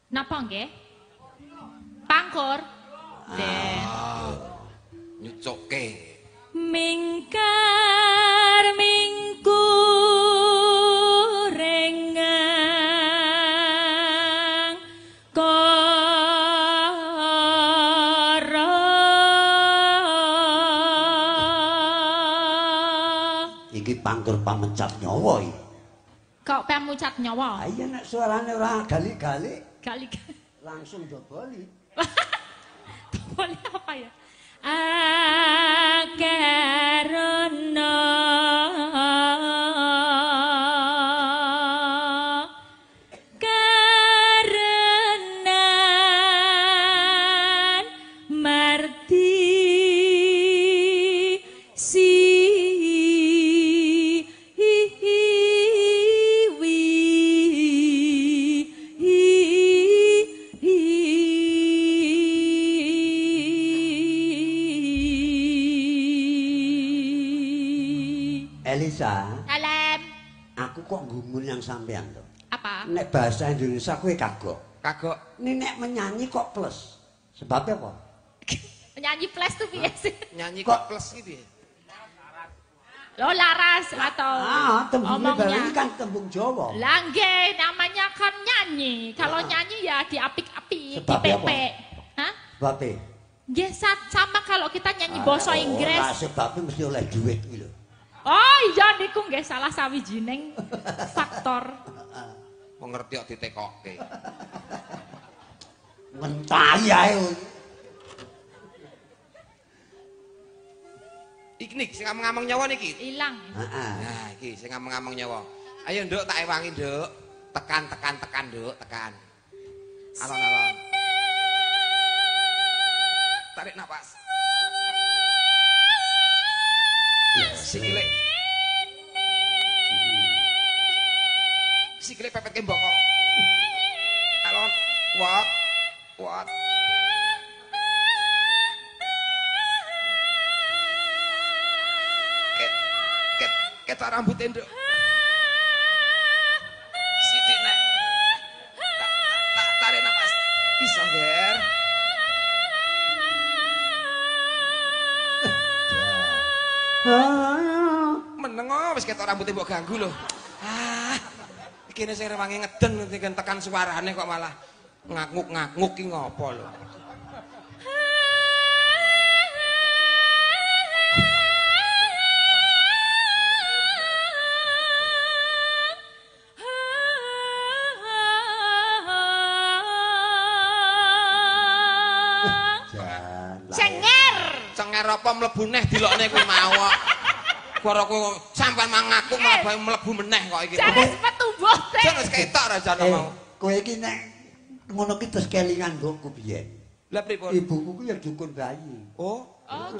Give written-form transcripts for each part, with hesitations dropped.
Napa nggih? Pangkur. Nggih. Nyucukke. Mingkar mingkur rengang kara. Iki pangkur pamecat nyawa iki. Kok pamucat nyawa? Ah iya nek suarane ora galik-galik Galik. langsung doboli. Boleh apa ya? Akarana karenan marti Elisa, Salam. aku kok gumun yang sampean to. Apa? Nek bahasa Indonesia kowe kagok. Kagok. Ini nek menyanyi kok plus. Sebabnya apa? Nyanyi flash tuh piye sih? Nyanyi Kok- kok plus gitu ya. Lo laras atau tembungnya omongnya? ini kan tembung Jawa. Langge namanya kan nyanyi. Kalau nyanyi ya diapik-apik, Sebabnya dipepek. Hah? Sebabnya? Ya sama kalau kita nyanyi basa Ora Inggris. sebabnya mesti oleh duit kuwi lho. Oh iya niku nggih salah sawijining faktor. Wong ngerti kok ditekokke. Ngentahi ae. Iki nih sing ngamong nyawa niki. Ilang. Heeh. Nah, iki sing ngamong nyawa. Ayo, Nduk, tak ewangi, Nduk. Tekan, Nduk, tekan. Alon-alon. Tarik napas. Sikile. Sikile pepet ke mbokong. Alon. Wat. Ketok rambutnya, Nduk. Sithik nek. Tak tarik napas. Bisa, Ger. Meneng wis ketok rambutnya mbok ganggu lho. Iki ne sing rewangi ngeden tekan suarane kok malah ngakuk-ngakuk ki ngopo lho. Cenger apa mlebu neh dilokne kuwi mawok. Gara kowe sampean mangakuk malah bae mlebu meneh kok iki. Jare sepet tumbuh teh. Jan wis ketok rajane mau. Kowe iki nek ngono ki terus kelingan nggoku piye? Lah pripun? Ibuku ku ya dukun bayi. Oh,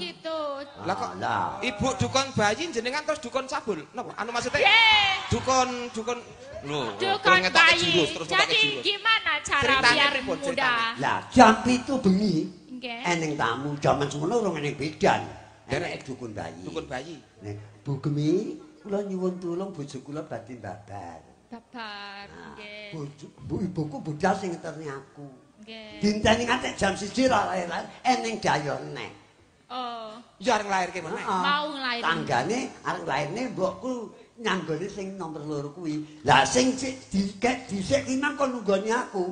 gitu. lah kok ibu dukun bayi jenengan terus dukun sabul. Napa? Anu maksudnya? Dukun lho. Dukun bayi. Jurus, terus Jadi jurus. gimana cara Ceritanya biar pripun, mudah? ceritanya? Lah jam 7 bengi Nggih. eneng tamu jaman semono urung eneng bedan. Enek dukun bayi. Dukun bayi. Nek Bu Gemi kula nyuwun tulung bojo kula badhe babar. Babar, nggih. Bu ibuku budal sing ngeterne aku. Nggih. Dinteni nganti jam 1 ra lahir eneng dayon neh. Oh, Ya areng lairke meneh. mau nglair. Tanggane arep lairne mbokku nyanggone sing nomor 2 kuwi. Lah sing dikek dhisik ki nang kon nunggoni aku.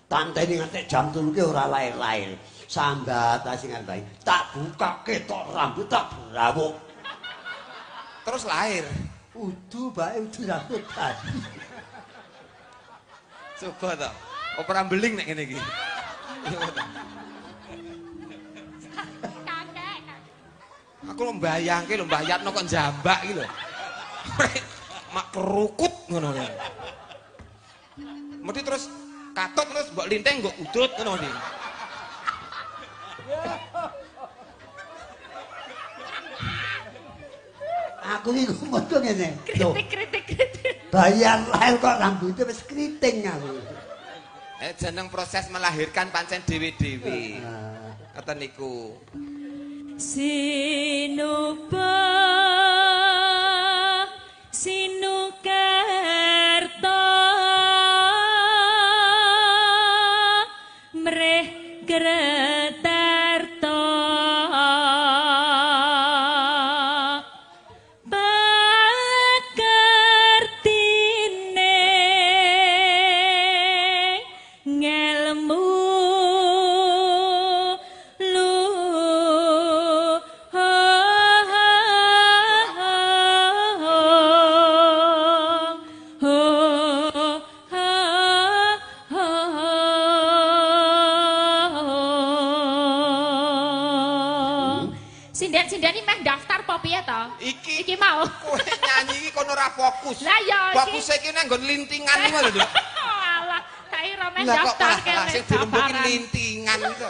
Tanteni nganti jam 3 ki ora lahir-lahir. Sambat sing bayi. Tak buka ketok rambut tak berawuk. Terus lahir. Udu bae udu rambut tadi. Coba to. Opera beling nek ngene iki. Aku lho mbayangke lho mbayatno kok njambak iki lho. Mak kerukut ngono lho. Mesti terus katut terus mbok linteng nggo udut ngono iki. Aku iki ngono ngene. Loh, Kritik. bayar lahir kok rambutnya wis kriting aku. Jeneng proses melahirkan pancen dhewe-dhewe. Ngoten niku. Sinupa Sinukerta Sinden iki meh daftar apa piye to? Iki mau. Kowe nyanyi iki kono ora fokus. Lah ya iki. Fokus iki nang nggon lintingan iki lho. Alah, tak ira meh Lah kok daftar malah kene. sing dirembuki lintingan itu.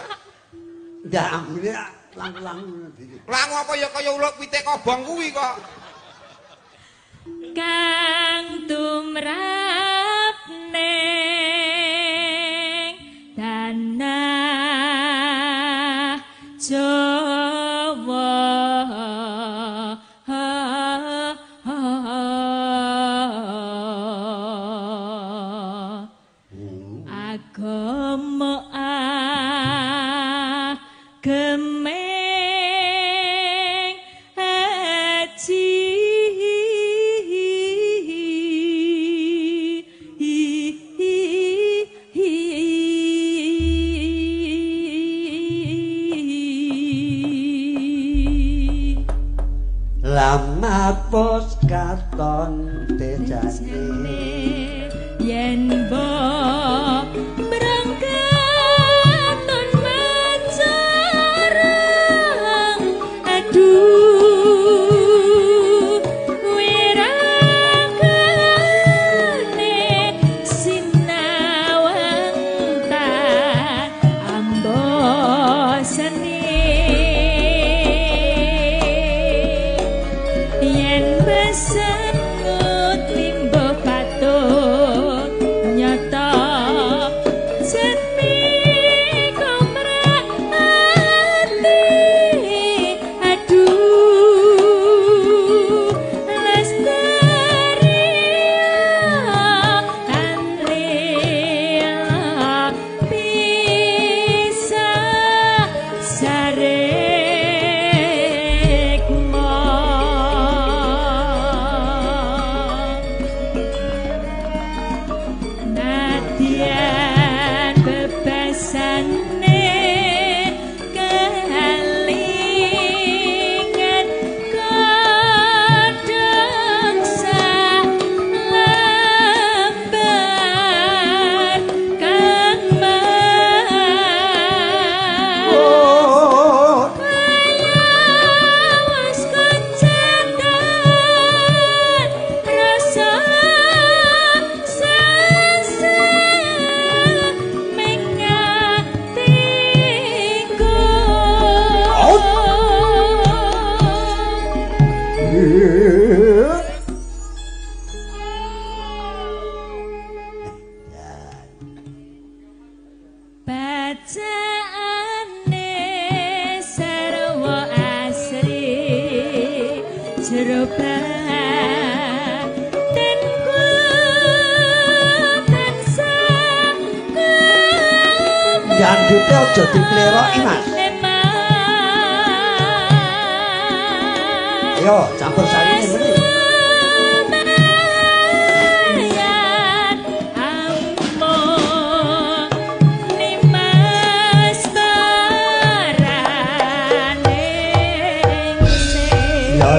Ndak ambune lang-lang ngono iki. Langu apa ya kaya ulo pitik kobong kuwi kok. Kang tumrap ning tanah Jawa agama gemeng haji lama pos katon tejane yen mbok berangkat ton macarang aduh wiragane sinawang tak ambosane yen besen timbo patut nyata seni komrati aduh lestaria anlila bisa sarekmo Nadian bebasane kehalingan kodok salambar kang was kocetan rasa bacaane sarwa asri jero batin kula tansah gandute aja dipleroki Mas yo campur sarine mrene Yo